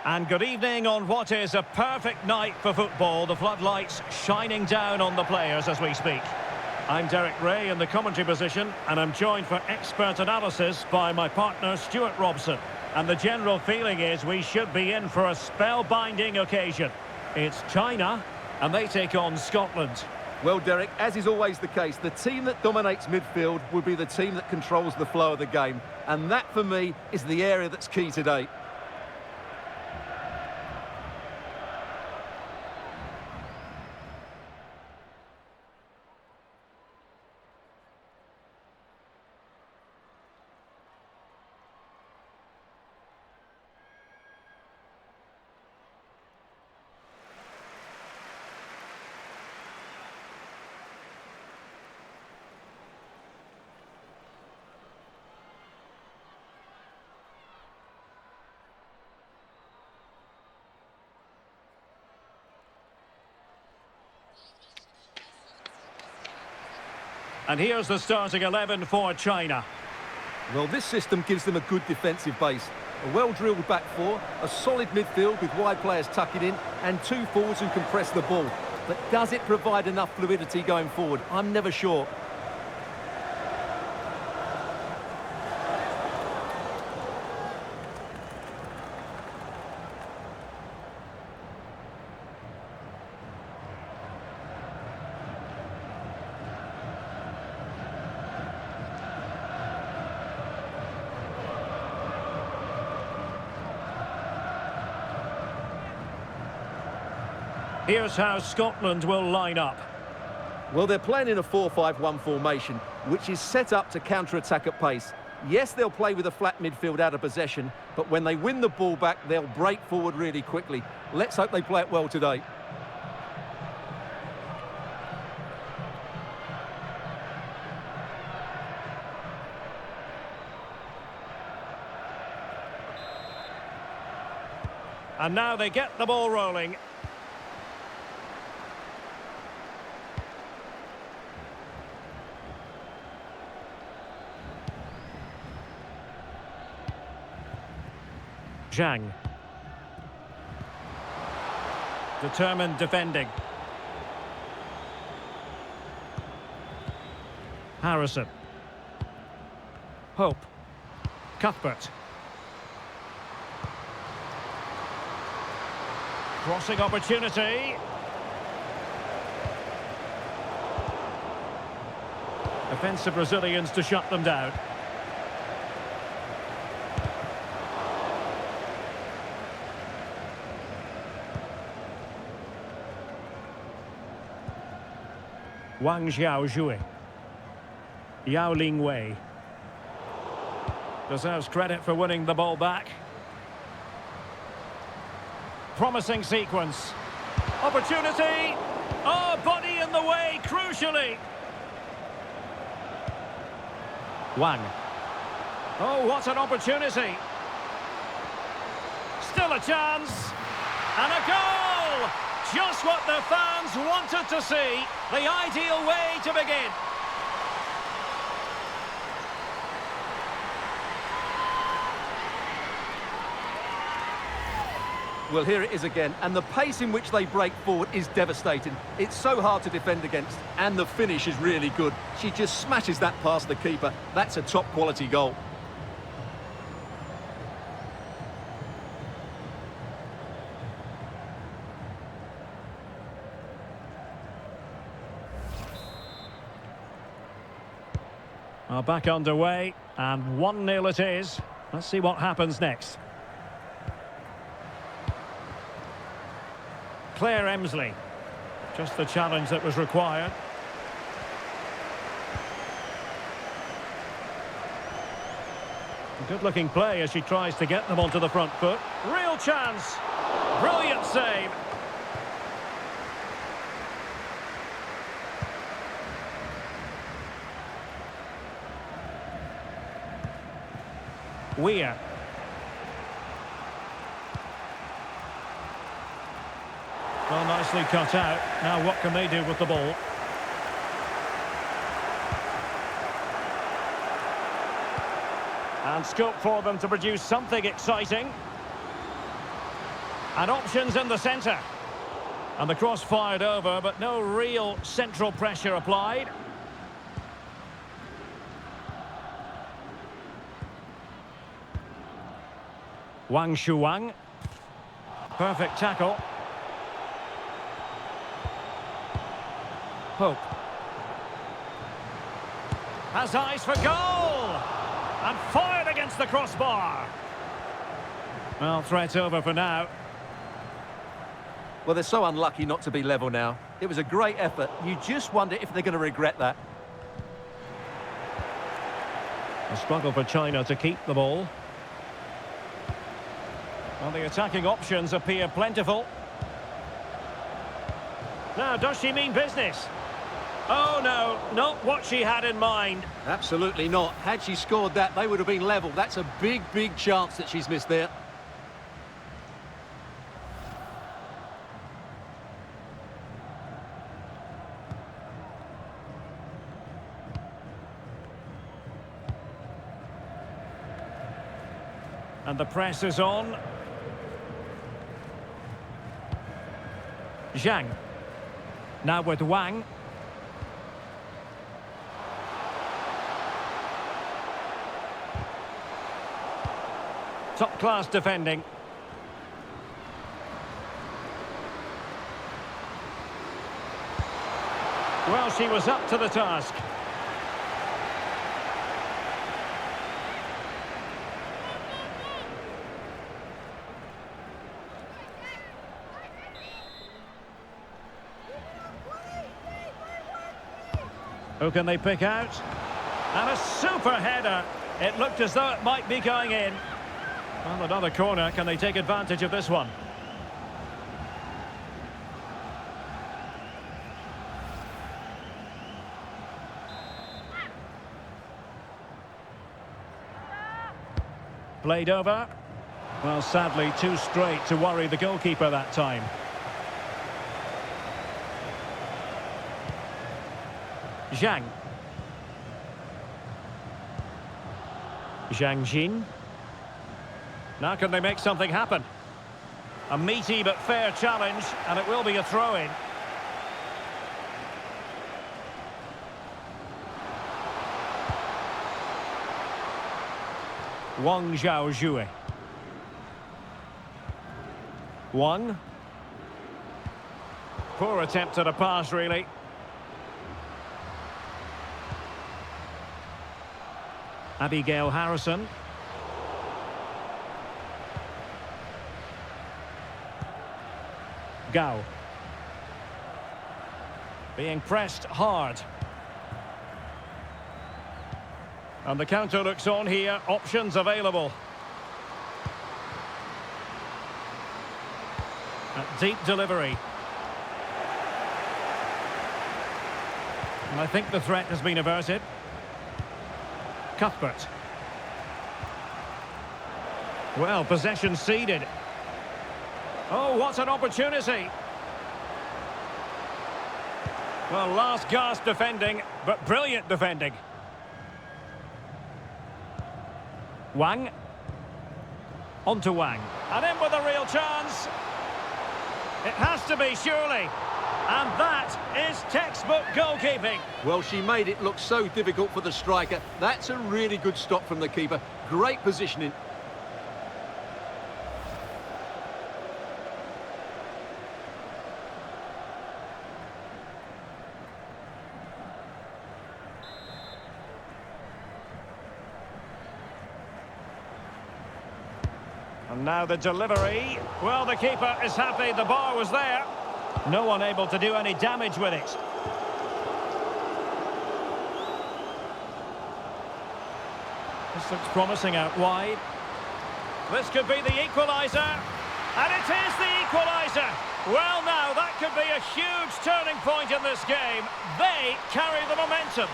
And good evening on what is a perfect night for football. The floodlights shining down on the players as we speak. I'm Derek Ray in the commentary position, and I'm joined for expert analysis by my partner Stuart Robson. And the general feeling is we should be in for a spellbinding occasion. It's China, and they take on Scotland. Well, Derek, as is always the case, the team that dominates midfield will be the team that controls the flow of the game. And that, for me, is the area that's key today. And here's the starting 11 for China. Well, this system gives them a good defensive base. A well-drilled back four, a solid midfield with wide players tucking in, and two forwards who can press the ball. But does it provide enough fluidity going forward? I'm never sure. Here's how Scotland will line up. Well, they're playing in a 4-5-1 formation, which is set up to counter-attack at pace. Yes, they'll play with a flat midfield out of possession, but when they win the ball back, they'll break forward really quickly. Let's hope they play it well today. And now they get the ball rolling. Zhang. Determined defending. Harrison. Hope. Cuthbert. Crossing opportunity. Defensive Brazilians to shut them down. Wang Xiaozhui. Yao Ling Wei. Deserves credit for winning the ball back. Promising sequence. Opportunity. Oh, body in the way, crucially. Wang. Oh, what an opportunity. Still a chance. And a goal! Just what the fans wanted to see. The ideal way to begin. Well, here it is again, and the pace in which they break forward is devastating. It's so hard to defend against, and the finish is really good. She just smashes that past the keeper. That's a top-quality goal. Are back underway, and 1-0 it is. Let's see what happens next. Claire Emsley. Just the challenge that was required. Good-looking play as she tries to get them onto the front foot. Real chance. Brilliant save. Weir. Well, nicely cut out. Now what can they do with the ball? And scope for them to produce something exciting. And options in the centre. And the cross fired over, but no real central pressure applied. Wang Shuang. Perfect tackle. Pope. Has eyes for goal! And fired against the crossbar. Well, threat's over for now. Well, they're so unlucky not to be level now. It was a great effort. You just wonder if they're going to regret that. A struggle for China to keep the ball. Well, the attacking options appear plentiful. Now, does she mean business? Oh, no, not what she had in mind. Absolutely not. Had she scored that, they would have been level. That's a big, big chance that she's missed there. And the press is on. Zhang. Now with Wang. Top-class defending. Well, she was up to the task. Who can they pick out? And a super header. It looked as though it might be going in. Well, another corner. Can they take advantage of this one? Played over. Well, sadly, too straight to worry the goalkeeper that time. Zhang. Zhang Jin. Now can they make something happen? A meaty but fair challenge, and it will be a throw-in. Wang Zhaozhue. Wang. Poor attempt at a pass, really. Abigail Harrison. Gao. Being pressed hard. And the counter looks on here. Options available. A deep delivery. And I think the threat has been averted. Cuthbert. Well, possession ceded. Oh, what an opportunity. Well, last gasp defending, but brilliant defending. Wang. On to Wang. And in with a real chance. It has to be, surely. And that is textbook goalkeeping. Well, she made it look so difficult for the striker. That's a really good stop from the keeper. Great positioning. And now the delivery. Well, the keeper is happy the bar was there. No one able to do any damage with it. This looks promising out wide. This could be the equaliser. And it is the equaliser. Well, now, that could be a huge turning point in this game. They carry the momentum.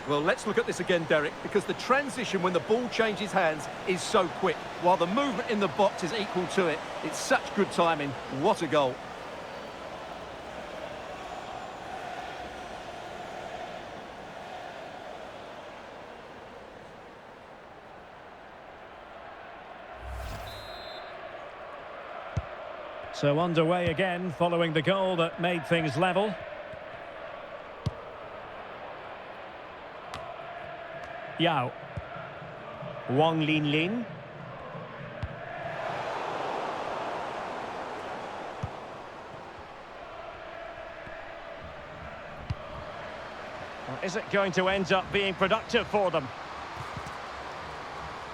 Well, let's look at this again, Derek, because the transition when the ball changes hands is so quick, while the movement in the box is equal to it. It's such good timing. What a goal. So underway again following the goal that made things level. Yao. Wang Lin. Is it going to end up being productive for them?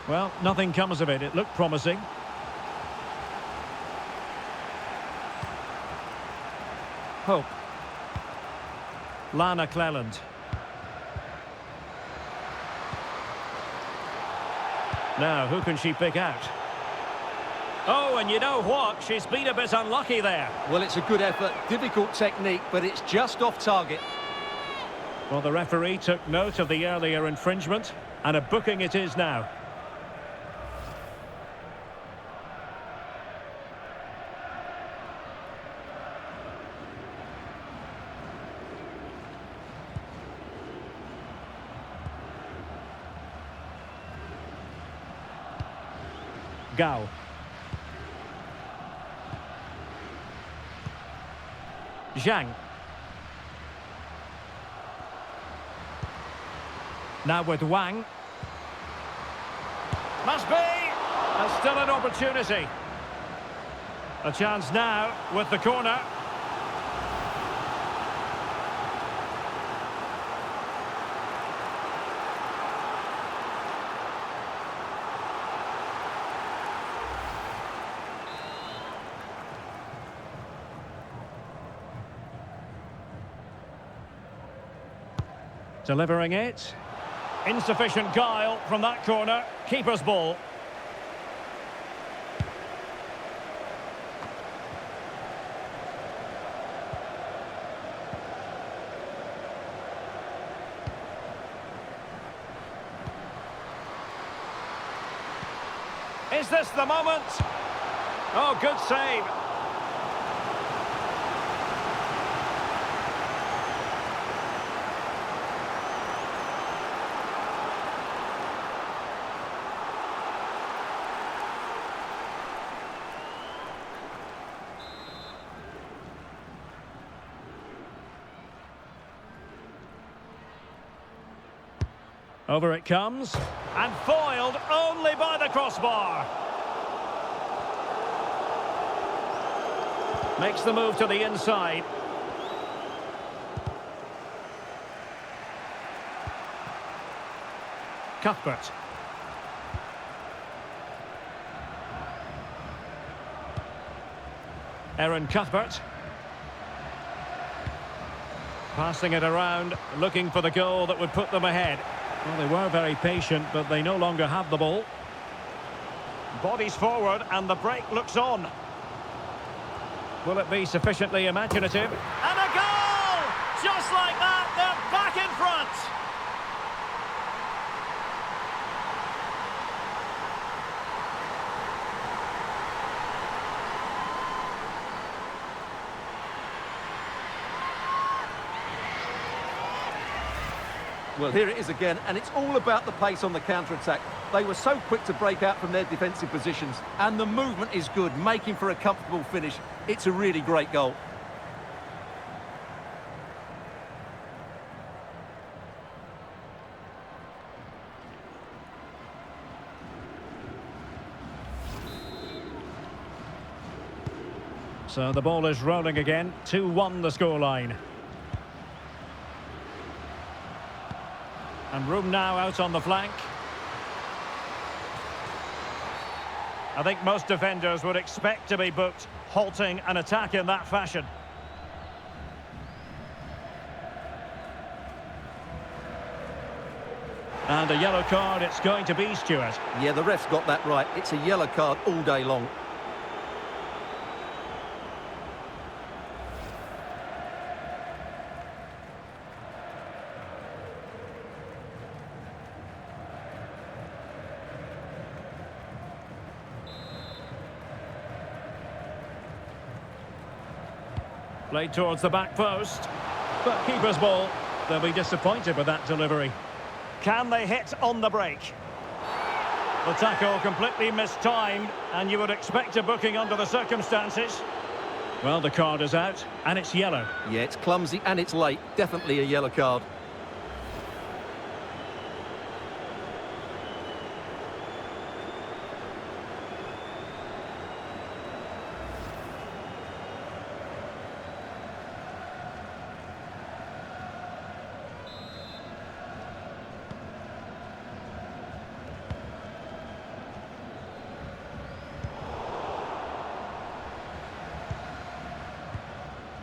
Well, nothing comes of it. It looked promising. Hope. Lana Cleland. Now, who can she pick out? Oh, and you know what? She's been a bit unlucky there. Well, it's a good effort, difficult technique, but it's just off target. Well, the referee took note of the earlier infringement, and a booking it is now. Gao. Zhang. Now with Wang. Must be! And still an opportunity. A chance now with the corner. Delivering it. Insufficient guile from that corner. Keeper's ball. Is this the moment? Oh, good save. Over it comes, and foiled only by the crossbar. Makes the move to the inside. Cuthbert. Aaron Cuthbert. Passing it around, looking for the goal that would put them ahead. Well, they were very patient, but they no longer have the ball. Bodies forward, and the break looks on. Will it be sufficiently imaginative? And a goal! Just like that, they're back in front! Well, here it is again, and it's all about the pace on the counter-attack. They were so quick to break out from their defensive positions, and the movement is good, making for a comfortable finish. It's a really great goal. So the ball is rolling again, 2-1 the scoreline. And room now out on the flank. I think most defenders would expect to be booked, halting an attack in that fashion. And a yellow card it's going to be, Stuart. Yeah, the ref's got that right. It's a yellow card all day long. Played towards the back post. But keeper's ball. They'll be disappointed with that delivery. Can they hit on the break? The tackle completely mistimed, and you would expect a booking under the circumstances. Well, the card is out, and it's yellow. Yeah, it's clumsy and it's late. Definitely a yellow card.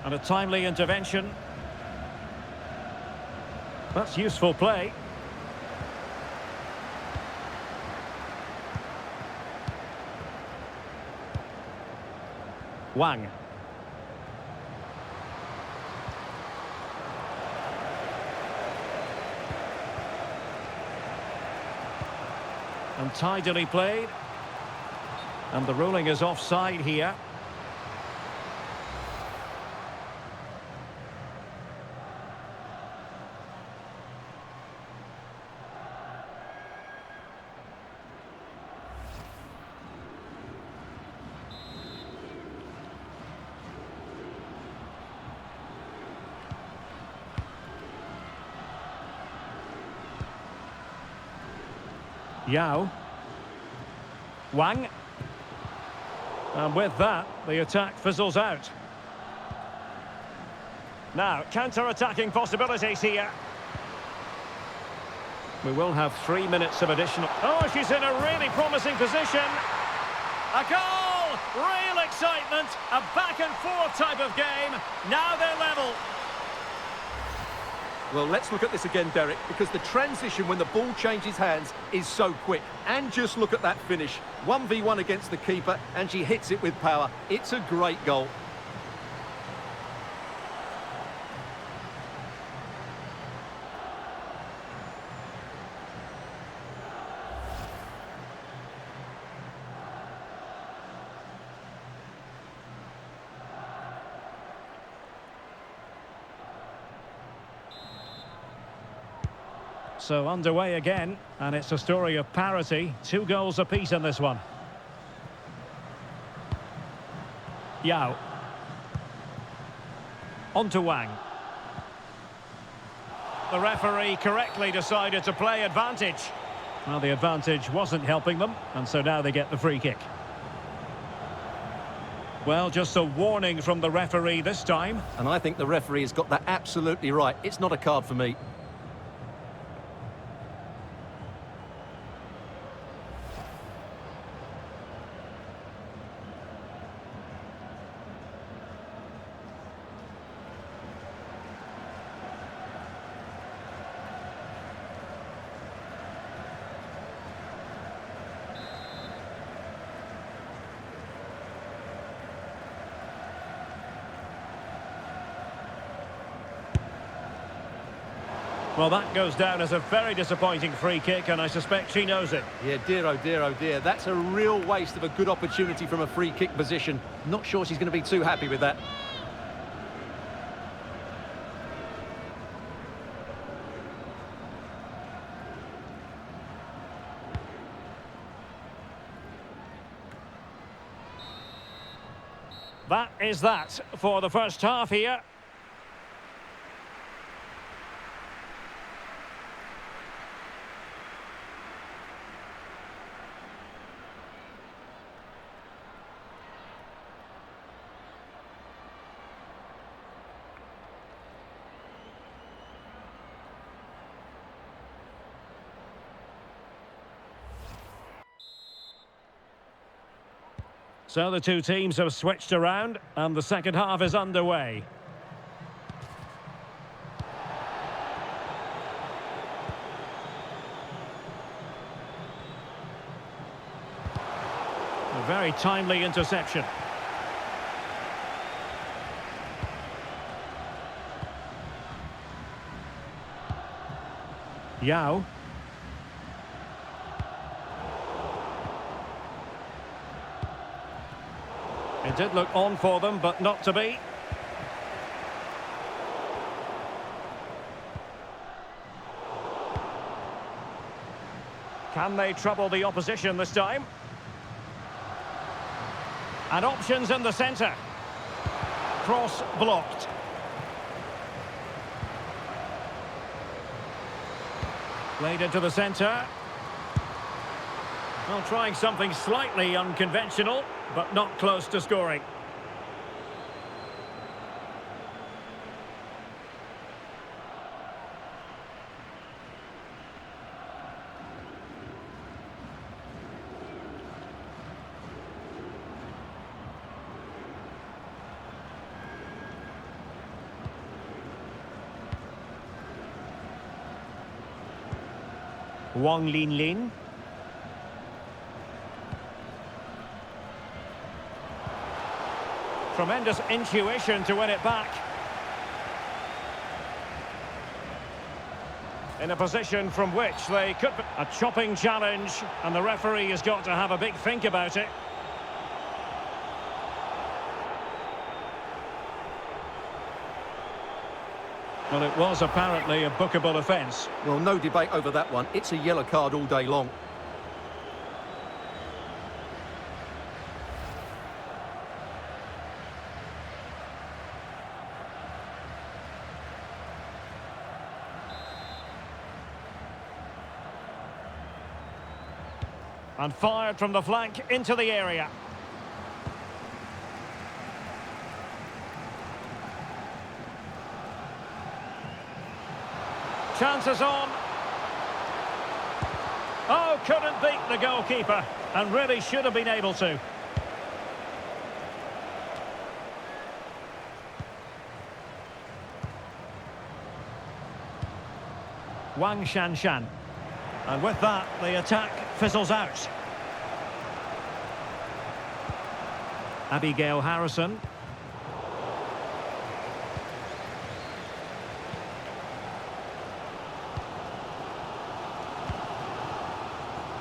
And a timely intervention. That's useful play. Wang. And tidily played. And the ruling is offside here. Yao. Wang. And with that, the attack fizzles out. Now, counter-attacking possibilities here. We will have 3 minutes of additional... Oh, she's in a really promising position. A goal! Real excitement. A back-and-forth type of game. Now they're level. Well, let's look at this again, Derek, because the transition when the ball changes hands is so quick. And just look at that finish. 1v1 against the keeper, and she hits it with power. It's a great goal. So underway again, and it's a story of parity. 2 goals apiece in this one. Yao. On to Wang. The referee correctly decided to play advantage. Well, the advantage wasn't helping them, and so now they get the free kick. Well, just a warning from the referee this time. And I think the referee has got that absolutely right. It's not a card for me. Well, that goes down as a very disappointing free kick, and I suspect she knows it. Yeah, dear, oh dear, oh dear. That's a real waste of a good opportunity from a free kick position. Not sure she's going to be too happy with that. That is that for the first half here. So the two teams have switched around, and the second half is underway. A very timely interception. Yao. It did look on for them, but not to be. Can they trouble the opposition this time? And options in the centre. cross blocked. Played into the centre. Well, trying something slightly unconventional, but not close to scoring. Wang Lin Lin. Tremendous intuition to win it back. In a position from which they could... A chopping challenge, and the referee has got to have a big think about it. Well, it was apparently a bookable offence. Well, no debate over that one. It's a yellow card all day long. And fired from the flank into the area. Chances on. Oh, couldn't beat the goalkeeper, and really should have been able to. Wang Shanshan. And with that, the attack fizzles out. Abigail Harrison.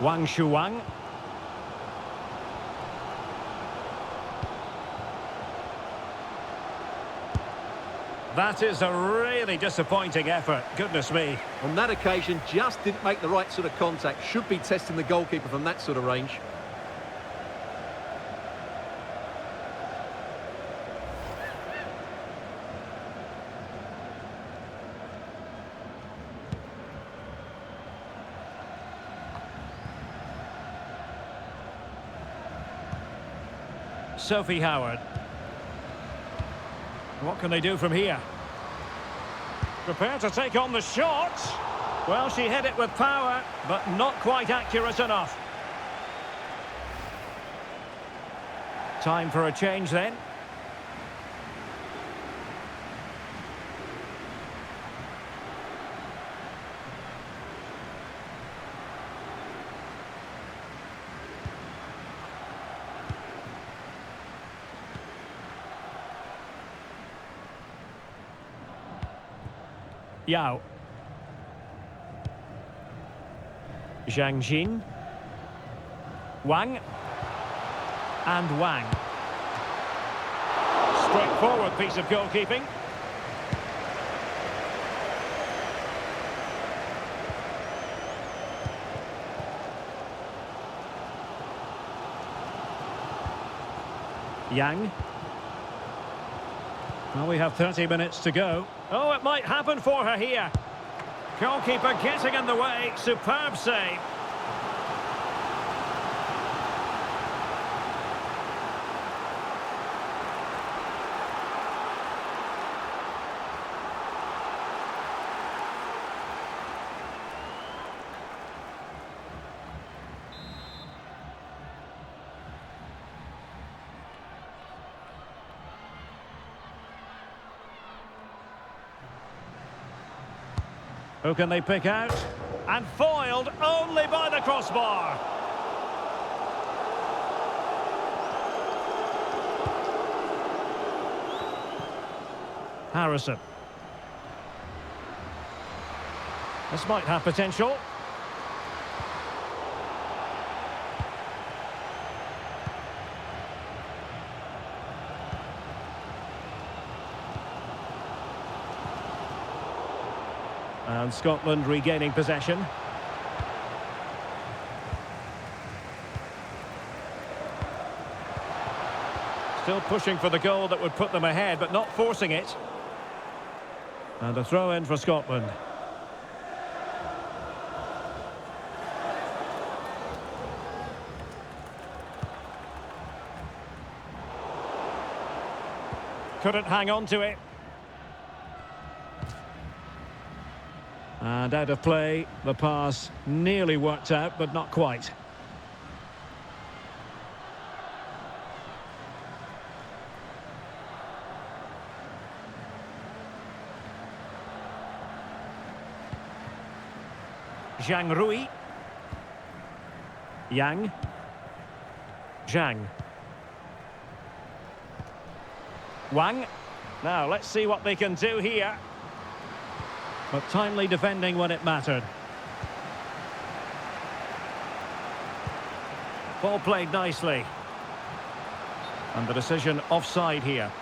Wang Shuang. That is a really disappointing effort. Goodness me. On that occasion, just didn't make the right sort of contact. Should be testing the goalkeeper from that sort of range. Sophie Howard. What can they do from here? Prepare to take on the shot. Well, she hit it with power, but not quite accurate enough. Time for a change then. Yao. Zhang Jin. Wang. And Wang. Straightforward piece of goalkeeping. Yang. Well, we have 30 minutes to go. Oh, it might happen for her here. Goalkeeper getting in the way. Superb save. Who can they pick out? And foiled only by the crossbar. Harrison. This might have potential. And Scotland regaining possession. Still pushing for the goal that would put them ahead, but not forcing it. And a throw in for Scotland. Couldn't hang on to it. And out of play, the pass nearly worked out, but not quite. Zhang Rui. Yang. Zhang. Wang. Now, let's see what they can do here. But timely defending when it mattered. Ball played nicely. And the decision offside here.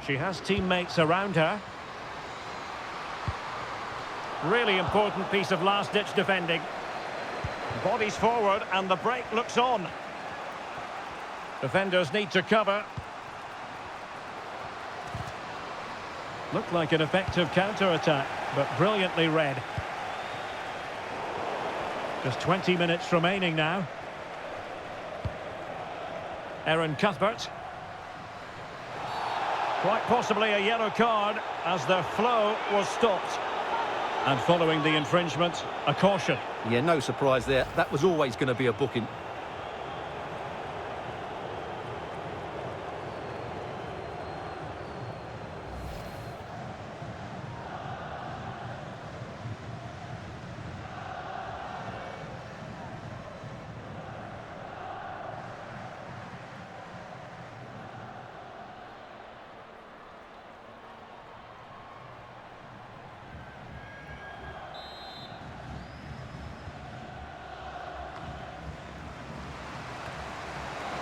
She has teammates around her. Really important piece of last-ditch defending. Bodies forward and the break looks on. Defenders need to cover. Looked like an effective counter-attack, but brilliantly read. Just 20 minutes remaining now. Erin Cuthbert. Quite possibly a yellow card as their flow was stopped. And following the infringement, a caution. Yeah, no surprise there. That was always going to be a booking.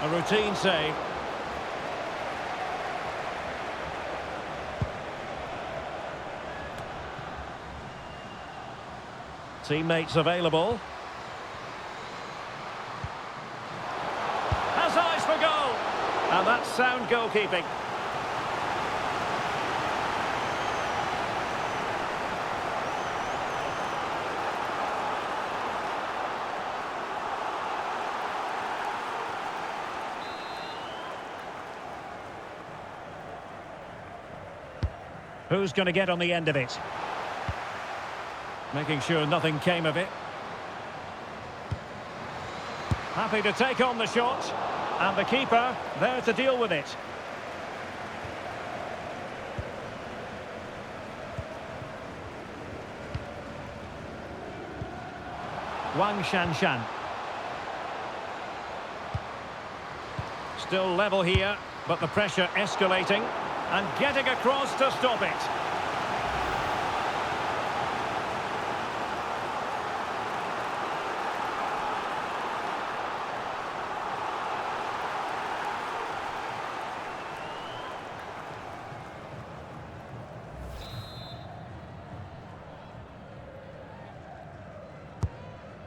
A routine save. Teammates available. Has eyes for goal. And that's sound goalkeeping. Who's going to get on the end of it? Making sure nothing came of it. Happy to take on the shot. And the keeper there to deal with it. Wang Shanshan. Still level here, but the pressure escalating. And getting across to stop it.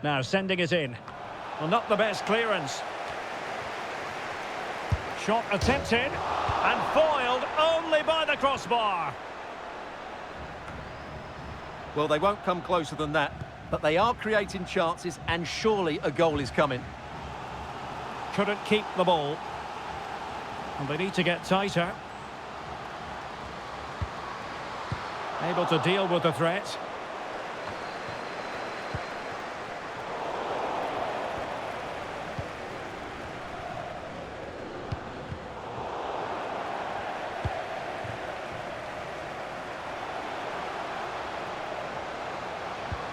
Now sending it in. Well, not the best clearance. Shot attempted. And foiled only by the crossbar. Well, they won't come closer than that, but they are creating chances and surely a goal is coming. Couldn't keep the ball. And they need to get tighter. Able to deal with the threat.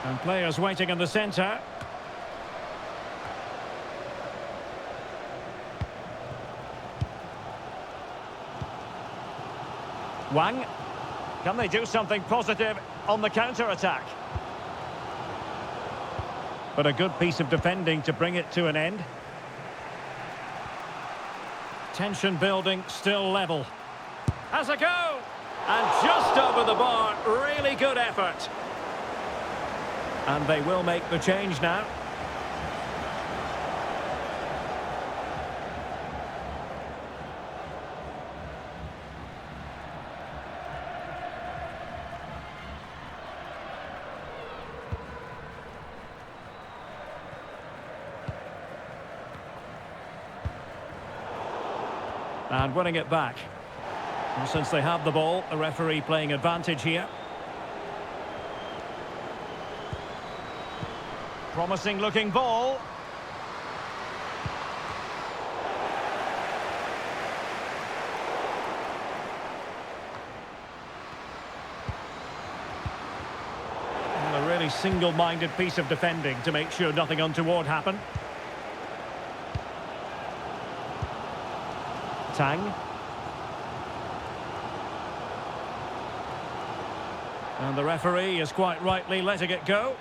And players waiting in the centre. Wang. Can they do something positive on the counter-attack? But a good piece of defending to bring it to an end. Tension building, still level. Has a go! And just over the bar, really good effort. And they will make the change now. And winning it back. And since they have the ball, the referee playing advantage here. Promising looking ball. And a really single-minded piece of defending to make sure nothing untoward happened. Tang. And the referee is quite rightly letting it go.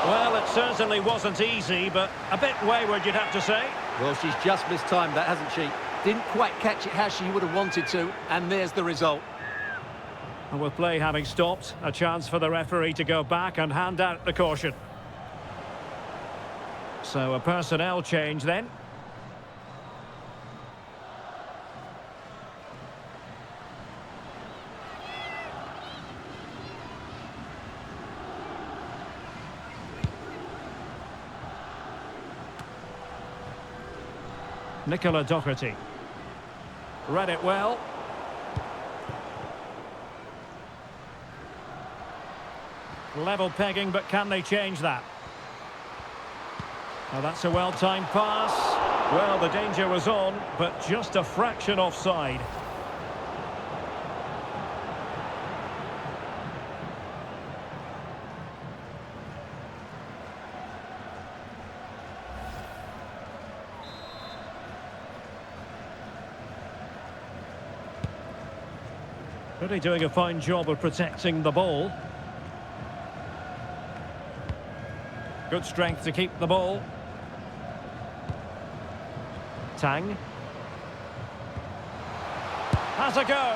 Well, it certainly wasn't easy, but a bit wayward, you'd have to say. Well, she's just mistimed that, hasn't she? Didn't quite catch it how she would have wanted to, and there's the result. And with play having stopped, a chance for the referee to go back and hand out the caution. So a personnel change then. Nicola Doherty. Read it well. Level pegging, but can they change that? Oh, that's a well-timed pass. Well, the danger was on, but just a fraction offside. Really doing a fine job of protecting the ball. Good strength to keep the ball. Tang. Has a go.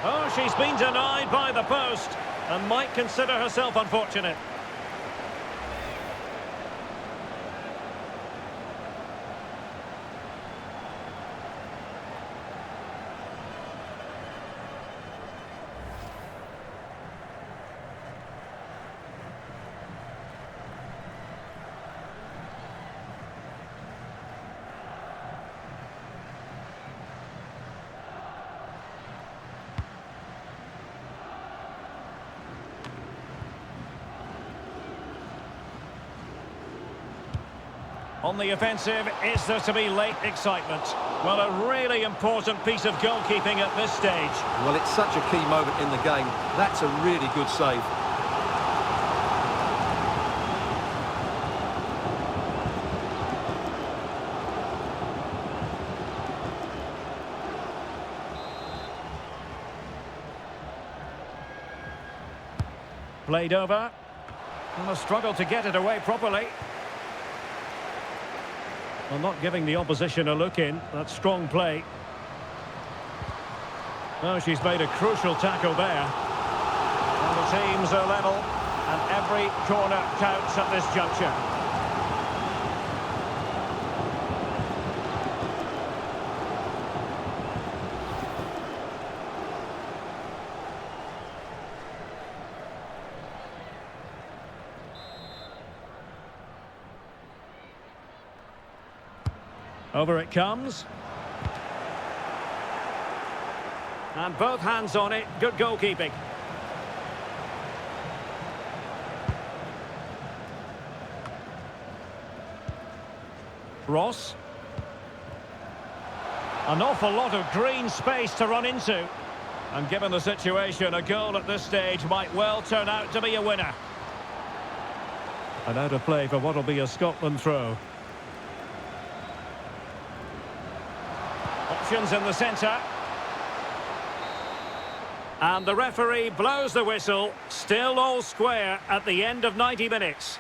Oh, she's been denied by the post and might consider herself unfortunate. On the offensive, is there to be late excitement? Well, a really important piece of goalkeeping at this stage. Well, it's such a key moment in the game. That's a really good save. Played over. And a struggle to get it away properly. Well, not giving the opposition a look in. That's strong play. Oh, she's made a crucial tackle there. And the teams are level. And every corner counts at this juncture. Over it comes. And both hands on it. Good goalkeeping. Ross. An awful lot of green space to run into. And given the situation, a goal at this stage might well turn out to be a winner. And out of play for what will be a Scotland throw. options in the centre. And the referee blows the whistle. Still all square at the end of 90 minutes.